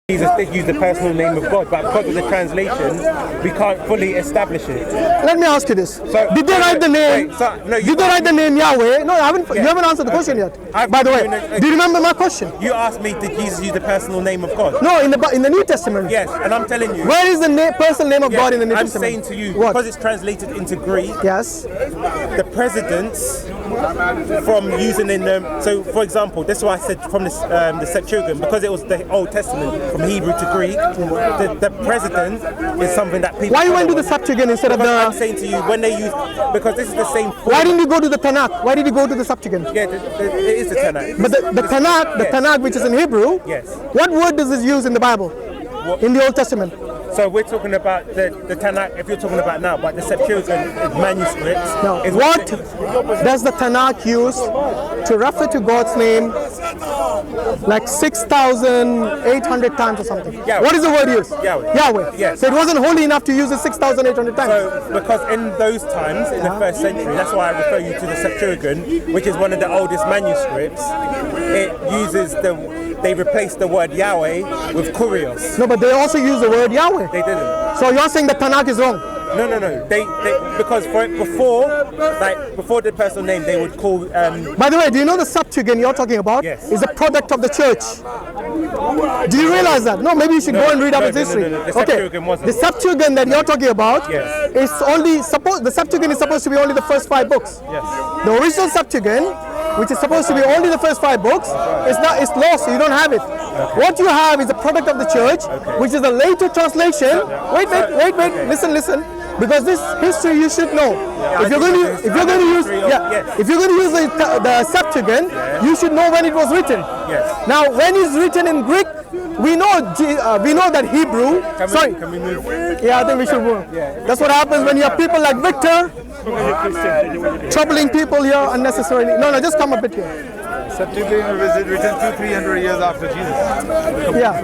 Jesus did use the personal name of God, but because of the translation, we can't fully establish it. Let me ask you this. So, did they write the name? Did they write the name Yahweh? No, you haven't answered the question yet. By the way, do you remember my question? You asked me, did Jesus use the personal name of God? No, in the New Testament. Yes, and I'm telling you. Where is the personal name of God in the New I'm Testament? saying to you, what? Because it's translated into Greek. Yes. The precedence from using in so for example, that's why I said from the Septuagint, because it was the Old Testament from Hebrew to Greek. The precedent is something that people. Why you went to the Septuagint instead of the? I'm saying to you, when they use, because this is the same. Why didn't you go to the Tanakh? Why did you go to the Septuagint? Yeah, it is the Tanakh. But the Tanakh, the Tanakh, which is in Hebrew. Yes. What word does it use in the Bible? In the Old Testament? So we're talking about the Tanakh, if you're talking about now, but the Septuagint manuscripts. No. What does the Tanakh use to refer to God's name like 6,800 times or something? Yahweh. What is the word used? Yahweh. Yahweh. Yes. So it wasn't holy enough to use it 6,800 times. So because in those times, in the first century, that's why I refer you to the Septuagint, which is one of the oldest manuscripts. It uses they replaced the word Yahweh with Kurios. No, but they also use the word Yahweh. They didn't. So you're saying the Tanakh is wrong? No. They because before the personal name, they would call. By the way, do you know the Septuagint you're talking about? Yes. Is a product of the church. Do you realize that? No, maybe you should go and read up its history. The Septuagint wasn't. The Septuagint that you're talking about Yes. is only the Septuagint is supposed to be only the first 5 books. Yes. The original Septuagint, which is supposed to be only the first 5 books, it's lost, so you don't have it. Okay. What you have is a product of the church, which is a later translation. Wait, listen. Because this history you should know. If you're going to use the Septuagint, you should know when it was written. Yes. Now, when it's written in Greek, we know that Hebrew. Can we move? Yeah, I think we should move. That's what happens when you have people like Victor troubling people here unnecessarily. No, just come a bit here. Septuagint was written 200-300 years after Jesus. Yeah.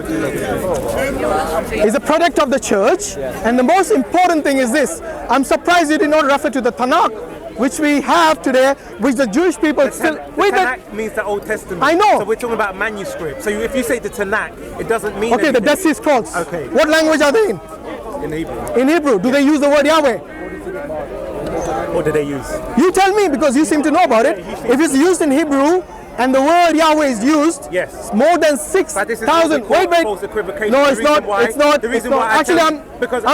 It's a product of the church, and the most important thing is this. I'm surprised you did not refer to the Tanakh, which we have today, which the Jewish people still. Tanakh means the Old Testament. I know. So we're talking about manuscripts. So if you say the Tanakh, it doesn't mean. Okay, anything. the Dead Sea Scrolls. Okay. What language are they in? In Hebrew. In Hebrew. Do they use the word Yahweh? What do they use? You tell me, because you seem to know about it. If it's used in Hebrew, and the word Yahweh is used, yes, more than 6,000. Wait. No, it's not. Actually, I'm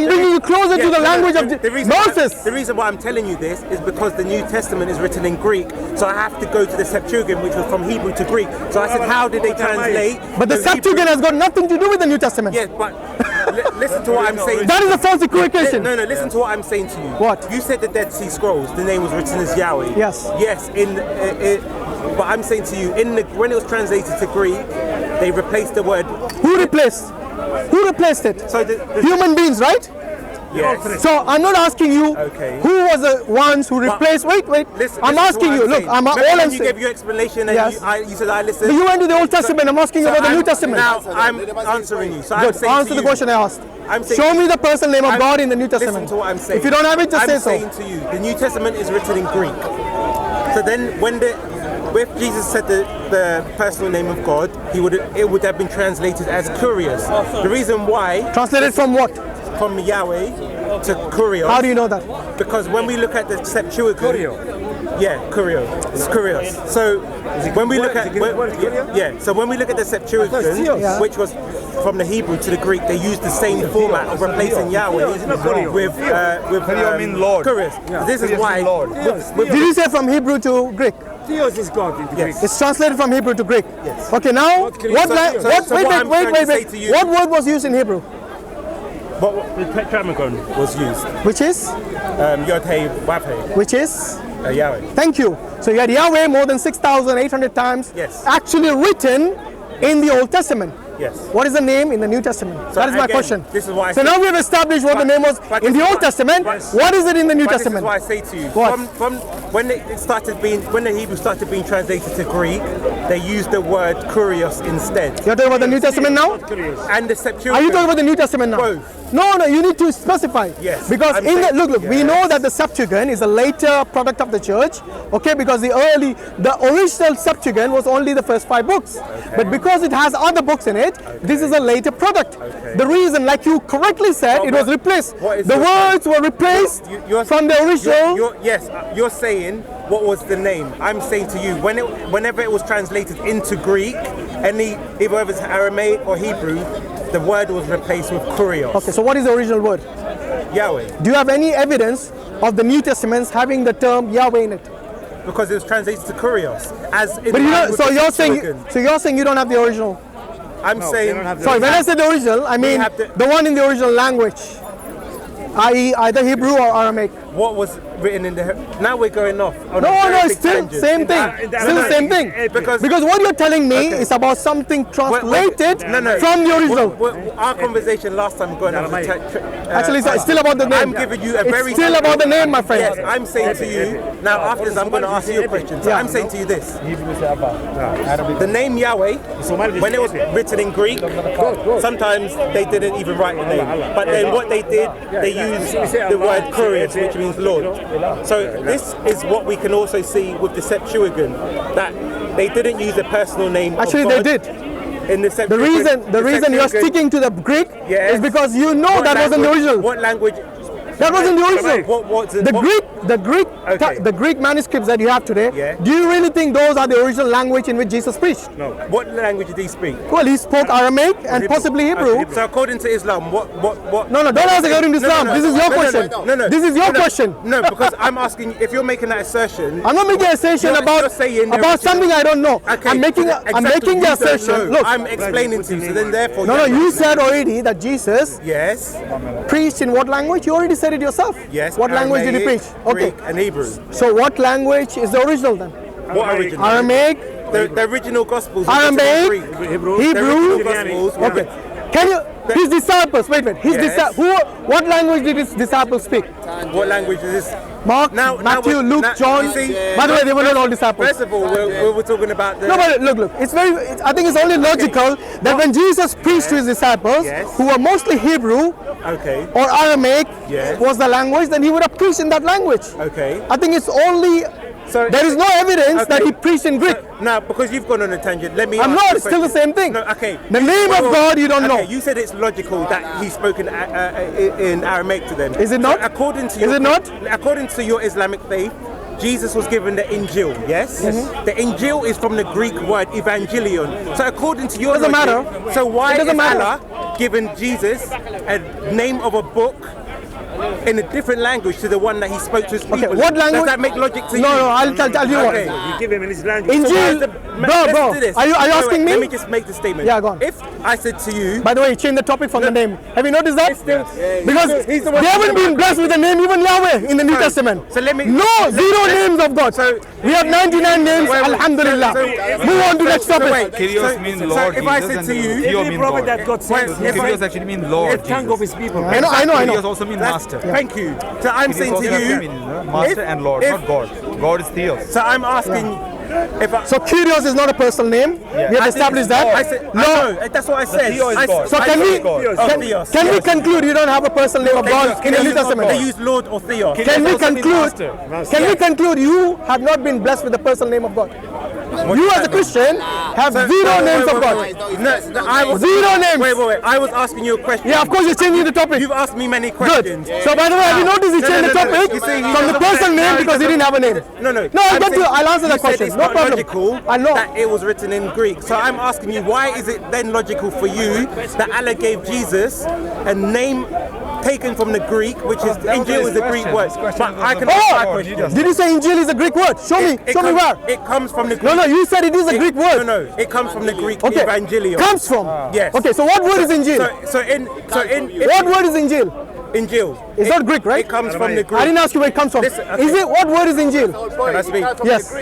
bringing you closer to the language of Moses. The reason why I'm telling you this is because the New Testament is written in Greek, so I have to go to the Septuagint, which was from Hebrew to Greek. So I said, how did they translate? But the Septuagint has got nothing to do with the New Testament. Yes, but listen to what I'm saying. That is a false equivocation. No, listen to what I'm saying to you. What? You said the Dead Sea Scrolls, the name was written as Yahweh. Yes. Yes, but I'm saying to you, when it was translated to Greek, they replaced the word. Who replaced? Who replaced it? So human beings, right? Yes. So I'm not asking you who was the ones who replaced. Wait. I'm asking you. Look, I'm all I'm saying. You gave your explanation and you said I listened. But you went to the Old Testament. I'm asking you about the New Testament. Now I'm answering you. So good. Answer the question I asked. Show me the personal name of God in the New Testament. Listen to what I'm saying. If you don't have it, just say so. I'm saying to you, the New Testament is written in Greek. So then if Jesus said the personal name of God, it would have been translated as Kurios. The reason why... Translated from what? From Yahweh to Kurios. How do you know that? Because when we look at the Septuagint... Yeah, Kurios. It's Kurios. So when we look at... So when we look at the Septuagint, which was from the Hebrew to the Greek, they used the same format of replacing Yahweh with Lord. Kurios. This is why... Did you say from Hebrew to Greek? Theos is God in Greek. It's translated from Hebrew to Greek. Yes. Okay, now wait. What word was used in Hebrew? The Tetragrammaton was used. Which is? Yod-Heh, Vav-Heh. Which is? Yahweh. Thank you. So you had Yahweh more than 6,800 times. Yes. Actually written in the Old Testament. Yes. What is the name in the New Testament? So that is my question. This is why so now we have established what the name was in the Old Testament. What is it in the New Testament? This is why I say to you. What? From when the Hebrew started being translated to Greek, they used the word Kurios instead. You're talking about the New Testament now? And the Septuagint. Are you talking about the New Testament now? Both. No, you need to specify. Yes. Because I'm in the, saying- look, we yes. know that the Septuagint is a later product of the church, okay, because the original Septuagint was only the first 5 books. But because it has other books in it, this is a later product. The reason, like you correctly said, it was replaced. The words were replaced from the original. You're saying what was the name? I'm saying to you, whenever it was translated into Greek, either it was Aramaic or Hebrew, the word was replaced with kurios. Okay, so what is the original word? Yahweh. Do you have any evidence of the New Testaments having the term Yahweh in it? Because it was translated to kurios. So you're saying you don't have the original? I'm saying. Sorry, when I say the original, I mean the one in the original language, i.e. either Hebrew or Aramaic. What was written in the... Now we're going off. No, it's still the same thing. Still the same thing. Because what you're telling me is about something translated from the original. Our conversation last time going on. Actually, it's still about the name. I'm giving you a very... It's still about the name, my friend. Yes, I'm saying to you... Now, after this, I'm going to ask you a question. So I'm saying to you this. The name Yahweh, when it was written in Greek, sometimes they didn't even write the name. But then what they did, they used the word kurios, which means Lord. So this is what we can also see with the Septuagint, that they didn't use a personal name. Actually, of God they did. In the reason you're sticking to the Greek is because you know that wasn't the original. What language? That wasn't the original. The Greek manuscripts that you have today. Do you really think those are the original language in which Jesus preached? No. What language did he speak? Well, he spoke Aramaic and possibly Hebrew. So according to Islam, what? No, don't ask according to Islam. This is your question. No. This is your question. No, because I'm asking if you're making that assertion. I'm not making an assertion about something I don't know. Okay, I'm making the assertion. Look, I'm explaining to you. So then, therefore, no. You said already that Jesus preached in what language? You already said it yourself. Yes. What language did he preach? Greek and Hebrew. So what language is the original then? What original? Aramaic. The original Gospels. Aramaic. Hebrew. Gospels. Okay. Can you? His disciples. Wait. What language did his disciples speak? What language is this? Mark, Matthew, Luke, John. By the way, they were not all disciples. First of all, we're talking about the... No, but look. It's I think it's only logical that when Jesus preached to his disciples, who were mostly Hebrew or Aramaic, was the language, then he would have preached in that language. Okay. I think it's only... there is no evidence that he preached in Greek. Now, because you've gone on a tangent, let me... I'm not. It's still the same thing. No, okay. The name of God, you don't know. You said it's logical that he spoke in Aramaic to them. Is it not? So according to your Islamic faith, Jesus was given the Injil, yes? The Injil is from the Greek word evangelion. So according to your doesn't logic, matter. So why is Allah given Jesus a name of a book in a different language to the one that he spoke to his people? Okay, what language? Does that make logic to you? No, I'll tell you what. You give him in his language. Injil, bro, are you asking me? Let me just make the statement. Yeah, go on. If I said to you... By the way, you changed the topic from the name. Have you noticed that? Because they haven't been blessed with the name even Yahweh in the New Testament. So let me... Zero names of God. So we have 99 names, Alhamdulillah. Move on to next topic. Kyrios means Lord if I said to you... Every prophet that God sends, Kyrios actually means Lord. tongue of his people. I know. Kyrios also means master. Thank you. So I'm saying to you... Master and Lord, not God. God is Theos. So I'm asking... So Kyrios is not a personal name. We have established that. I said, no, that's what I said. So can we conclude you don't have a personal name of God in the New Testament? They use Lord or Theos. Can we conclude you have not been blessed with the personal name of God? You as a Christian have zero names of God. Zero names. Wait. I was asking you a question. Yeah, of course you're changing the topic. You've asked me many questions. Good. So by the way, have you noticed he changed the topic from the personal name because he didn't have a name? No. I'll answer that question. It's no not problem. logical that it was written in Greek. So I'm asking you, why is it then logical for you that Allah gave Jesus a name taken from the Greek, which is Injil is a Greek word? But I can ask my question. Did you say Injil is a Greek word? Show me where. It comes from the Greek. No, you said it is a Greek word. No, it comes from the Greek evangelion. Comes from? Yes. Okay, so what word is Injil? What word is Injil? Injil. It's not Greek, right? It comes from the Greek. I didn't ask you where it comes from. Is it, what word is Injil? Can I speak? Yes.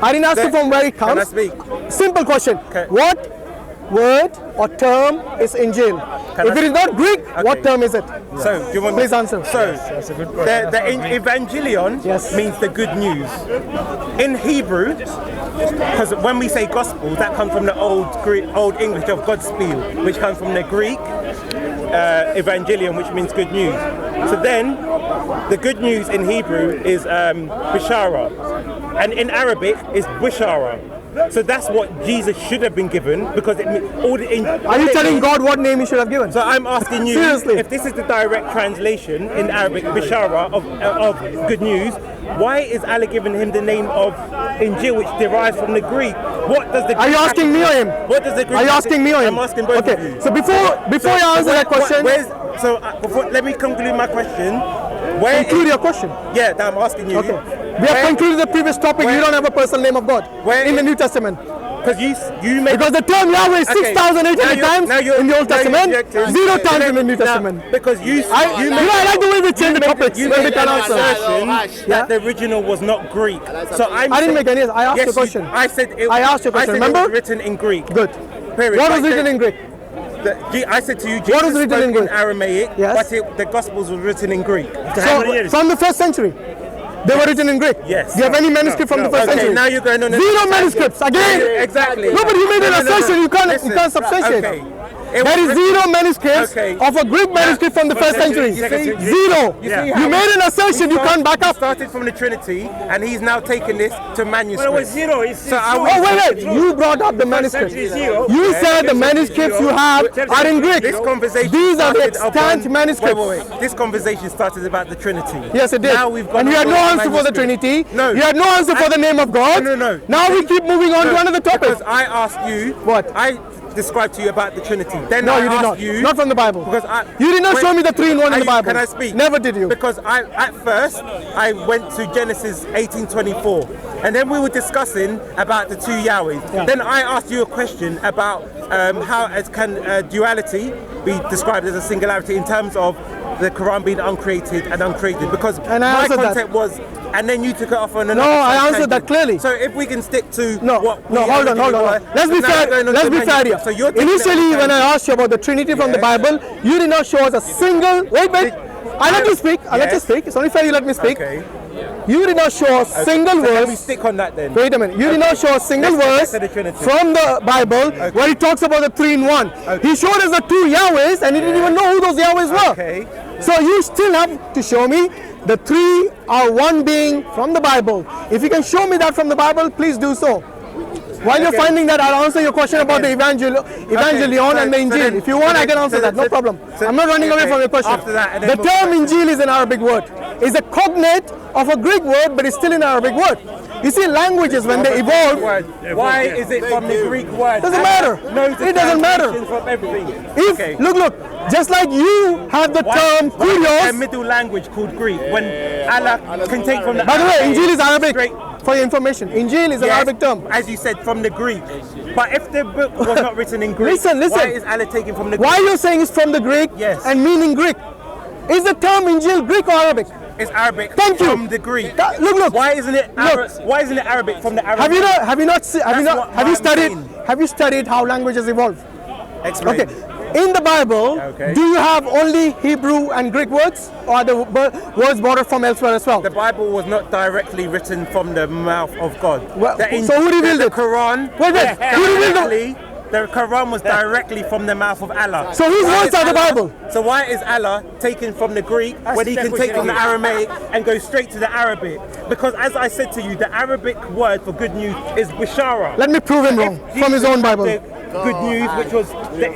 I didn't ask you from where it comes. Can I speak? Simple question. What word or term is Injil? If it is not Greek, what term is it? So, do you want Please answer. So, the evangelion means the good news. In Hebrew, because when we say gospel, that comes from the old English of Godspeed, which comes from the Greek. evangelion, which means good news. So then, the good news in Hebrew is bishara, and in Arabic is bushara. So that's what Jesus should have been given, because Are you telling God what name he should have given? So I'm asking you, Seriously? if this is the direct translation in Arabic, bishara, of good news, why is Allah giving him the name of Injil, which derives from the Greek? What does the Greek Are you asking me or him? What does the Greek Are you asking me or him? I'm asking both of Okay, you. so before you answer that question, let me conclude my question. conclude your question. Yeah, that I'm asking you. Okay. We have concluded the previous topic. You don't have a personal name of God in the New Testament. Because you made... Because the term Yahweh is 6,800 times in the Old Testament, 0 times in the New Testament. Because I like the way we change the topics. You when we made can an answer. assertion that the original was not Greek. So I didn't make any. I asked you a question. I said it asked you a question. It Remember? was written in Greek. Good. Period. What was written in Greek? I said to you, What was Jesus written in spoke in Greek? Aramaic, Yes. but the Gospels were written in Greek. So, from the first century, they were written in Greek. Yes. Do you have any manuscript from the first century? Now you're going on 0 manuscripts again. Exactly. No, but you made an assertion. You can't substantiate. Okay. There is 0 manuscripts of a Greek manuscript from the first century. 0. You made an assertion. You can't back up. Started from the Trinity, and he's now taken this to manuscript. Well, it was 0. Wait. You brought up the manuscripts. You said the manuscripts you have are in Greek. This conversation. These are the started extant upon- manuscripts. Wait. This conversation started about the Trinity. Yes, it did. Now we've gone And you had on no to answer for the manuscript. Trinity. No. You had no answer for the name of God. No. Now we keep moving on to another topic. Because I asked you. What? I described to you about the Trinity. Then No, I you did asked not. you. Not from the Bible. Because you did not show me the 3 in 1 in the Bible. Can I speak? Never did you. Because at first I went to Genesis 18:24, and then we were discussing about the 2 Yahwehs. Yeah. Then I asked you a question about how can duality be described as a singularity in terms of the Quran being uncreated and uncreated, because And I my answered that. concept was, and then you took it off on another. No, I answered tangent. that clearly. So if we can stick to No, what no, we hold on. originally were, Let's be now fair. we're going on Let's to be fair here. manuscript. So you're taking it Initially, off when I tangent. asked you about the Trinity from the Bible, you did not show us a single. Wait. I let you speak. I let you Yes. speak. It's only fair you let me speak. Okay. You did not show a single So let me verse. stick on that then. Wait a minute. You did not show a single Let's verse get to the Trinity. from the Bible where he talks about the 3 in 1. He showed us the 2 Yahwehs and he didn't even know who those Yahwehs were. Okay. So you still have to show me the 3 are one being from the Bible. If you can show me that from the Bible, please do so. While you're finding that, I'll answer your question about the Evangelion and the Injil. If you want, I can answer that. No problem. I'm not running away from your question. After that, and then The move term on. Injil is an Arabic word. It's a cognate of a Greek word, but it's still an Arabic word. You see, languages, when they evolve, Why is it from the Greek word? Doesn't matter. It doesn't matter. From everything. if, look, just like you have the term a kurios. middle language called Greek when Allah can take from the. By the way, Injil is Arabic. Straight- For your information, Injil is an Yes, Arabic term. as you said, from the Greek. But if the book was not written in Greek, Listen. why is Allah taking from the Greek? Why you're saying it's from the Greek Yes. and meaning Greek? Is the term Injil Greek or Arabic? It's Arabic Thank you. from the Greek. Look. Why isn't it Why isn't it Arabic from the Arabic? Have you studied how languages evolve? Explain. Okay. In the Bible, Okay. do you have only Hebrew and Greek words, or are the words borrowed from elsewhere as well? The Bible was not directly written from the mouth of God. Well, so who revealed the it? Quran. Wait, who revealed it? The Quran was directly from the mouth of Allah. So whose Why words is are the Allah- Bible? So why is Allah taken from the Greek when he can take from the Aramaic and go straight to the Arabic? Because as I said to you, the Arabic word for good news is bishara. Let me prove him wrong If from his Jesus own Bible. had the good news, which was the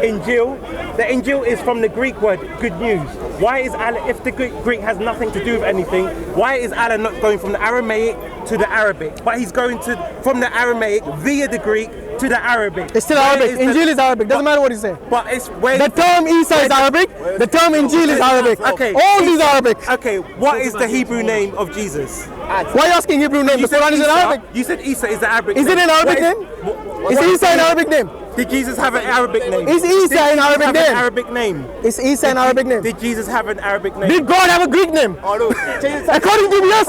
Injil. The Injil is from the Greek word good news. Why is Allah, if the Greek has nothing to do with anything, why is Allah not going from the Aramaic to the Arabic? But he's going from the Aramaic via the Greek to the Arabic. It's still Where Arabic. is the- Injil is Arabic. Doesn't matter what you say. But it's where The term Isa is Arabic. The term Injil is Arabic. Okay. All these are Arabic. Okay, what is the Hebrew name of Jesus? Why are you asking Hebrew name? The Quran is in Isa. Arabic. You said Isa is the Arabic Is it name. an Arabic name? Is Isa an Arabic name? Did Jesus have an Arabic name? Is Isa Did Jesus an Arabic have name? An Arabic name? Is Isa an Arabic name? Did Jesus have an Arabic name? Did God have a Greek name? According to yes.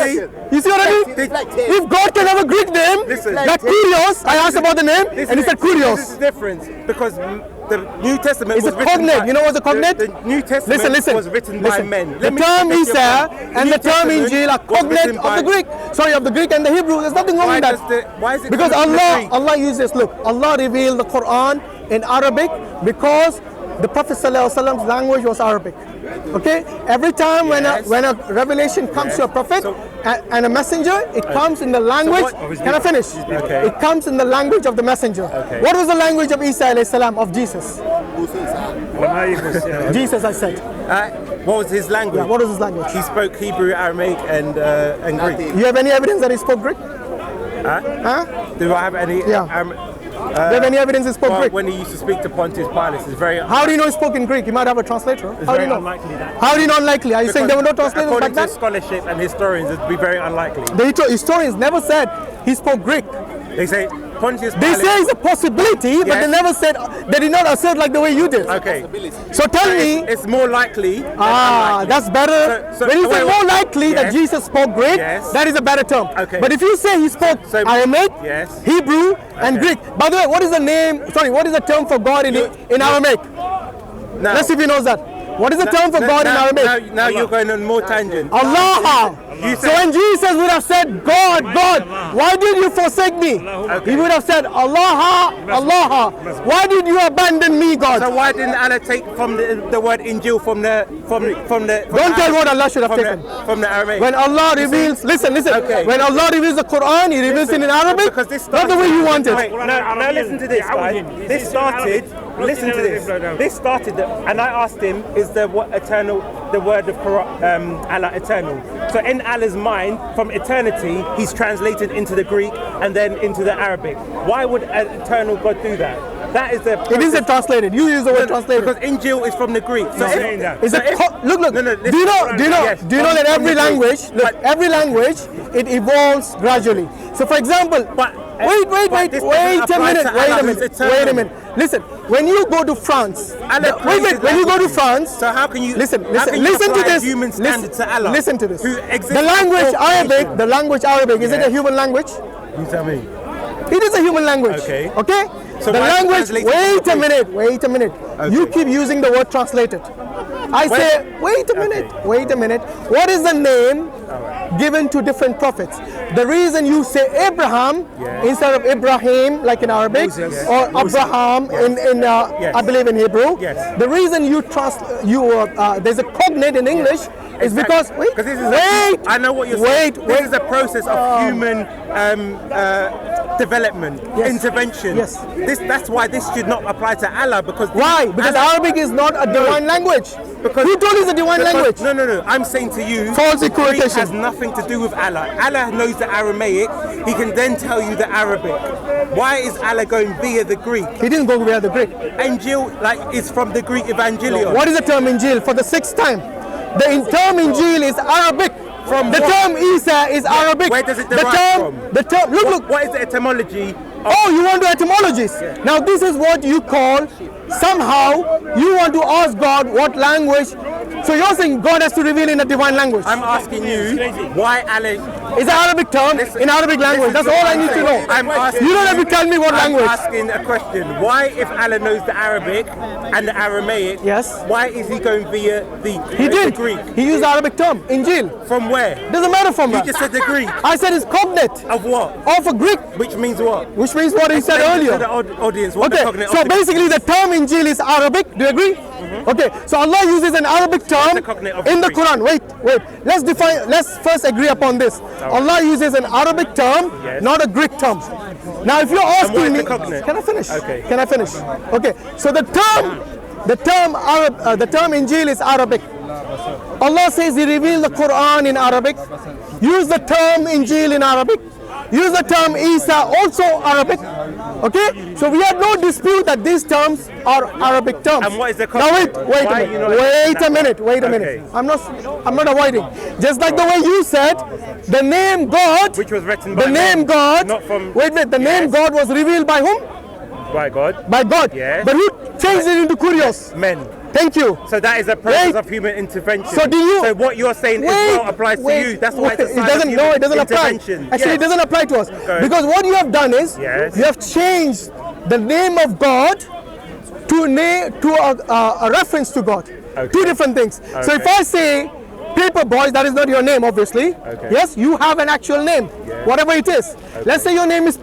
You see what I mean? If God can have a Greek name, Listen. like Kurios, I asked about the name, and he said This Kurios. is different because the New Testament It's was a written cognate. by- You know what's a cognate? The New Testament Listen. was written by men. The term Isa and the term Injil are cognate written of the Greek. Sorry, of the Greek and the Hebrew. There's nothing wrong with that. Why is it Because coming from the Greek? Allah uses, look, Allah revealed the Quran in Arabic because the Prophet ﷺ's language was Arabic. Okay? Every time when a revelation comes to a prophet and a messenger, it comes in the language. Can I finish? Okay. It comes in the language of the messenger. Okay. What was the language of Isa alayhi salam, of Jesus? Jesus, I said. What was his language? Yeah, what was his language? He spoke Hebrew, Aramaic, and Greek. You have any evidence that he spoke Greek? Do I have any? Yeah. Do you have any evidence he spoke Greek? When he used to speak to Pontius Pilate, it's very. How do you know he spoke in Greek? He might have a translator. How do you know? Unlikely that. How do you know unlikely? Are you saying there were no translators back According then? to scholarship and historians, it'd be very unlikely. The historians never said he spoke Greek. They say Pontius They Pilate. say it's a possibility, but Yes. they never said, they did not assert like the way you did. Okay. So tell me, It's more likely. than unlikely. that's better. So- when you say wait, more likely that yes. Jesus spoke Greek, Yes. that is a better term. Okay. But if you say he spoke So- Aramaic, Yes. Hebrew, and Okay. Greek. By the way, what is the name, what is the term for God in Aramaic? Now, Let's see if he knows that. What is the term for God in Aramaic? Now you're going on more tangent. Allah. You So said- when Jesus would have said, God, God, why did you forsake me? Okay. He would have said, Allah, Allah, why did you abandon me, God? So why didn't Allah take from the word Injil from the Don't tell what Allah should have from taken. from the Aramaic? When Allah reveals, listen, Okay. when Allah reveals the Quran, He reveals it in Arabic, because this not the way you want Wait, it. now listen to this, guys. This started. Listen to this. This started, and I asked him, "Is the eternal, the word of Allah eternal?" So in Allah's mind, from eternity, He's translated into the Greek and then into the Arabic. Why would an eternal God do that? That is the. It isn't translated. You use the word translated. Because Injil is from the Greek. So Is it look? No, Do you know? yes, Do you know that from every the Greek. language, But- every language, it evolves gradually. So, for example, But- wait but this doesn't a apply minute, to wait Allah a who's minute, eternal. wait a minute. Listen, when you go to France, Allah created when you go to languages. France, So how can you listen how can you to apply this. human standard to Allah? Listen to this. Who exists The language before Arabic, creation? the language Arabic, is it Yeah. a human language? You tell me. It is a human language. Okay. Okay? So the why is it language, translated wait to a minute, wait a minute. You keep using the word translated. I say, wait a minute. What is the name given to different prophets? The reason you say Abraham instead of Ibrahim, like in Arabic, or Abraham in I believe in Hebrew. Yes. The reason there's a cognate in English is because I know what you're saying. This is a process of human development, intervention. Yes. That's why this should not apply to Allah because why? Because Arabic is not a divine language. Because who told you it's a divine language? No. I'm saying to you, False Greek equivocation. has nothing to do with Allah. Allah knows the Aramaic. He can then tell you the Arabic. Why is Allah going via the Greek? He didn't go via the Greek. Injil, is from the Greek Evangelion. What is the term Injil for the sixth time? The term Injil is Arabic. From the what? term Isa is Arabic. Where does it derive from? The term. Look. What is the etymology? Oh, you want to etymologies? Now this is what you call. Somehow you want to ask God what language. So you're saying God has to reveal in a divine language. I'm asking you why Allah. It's an Arabic term in Arabic language. That's all I need to know. I'm asking you don't have to tell me what language. I'm asking a question. Why, if Allah knows the Arabic and the Aramaic, Yes. why is He going via the He did. Greek? He used the Arabic term, Injil. From where? Doesn't matter from You that. just said the Greek. I said it's cognate Of what? of a Greek, Which means what? which means what he said Explain to earlier. the audience what the Okay, cognate so of the- basically the term Injil is Arabic. Do you agree? Okay, so Allah uses an Arabic term the cognate of in the Greek? Quran. Wait. Let's first agree upon this. Allah uses an Arabic term, Yes. not a Greek term. Now, if you're what asking is me, the cognate? can I finish? Okay. Can I finish? Okay. So the term Injil is Arabic. Allah says He revealed the Quran in Arabic. Use the term Injil in Arabic. Use the term Isa, also Arabic. Okay? So we have no dispute that these terms are Arabic terms. And what is the Now wait Why are you not a minute. Wait a Okay. minute. I'm not avoiding. Just like the way you said, the name God, Which was written by the name men, God, not from- the name God was revealed by whom? By God. By God. Yes. But who changed it into Kurios? Men. Thank you. So that is a process Wait. of human intervention. So do you- So what you're saying as well applies to you. That's why it's a sign of doesn't. human No, it doesn't apply. intervention. Actually, it Yes. doesn't apply to us Okay. because what you have done is Yes. you have changed the name of God to a reference to God. Okay. Two different things. So if Okay. I say Paper Boys, that is not your name, obviously. Okay. Yes, you have an actual name, whatever it is. Let's say your name is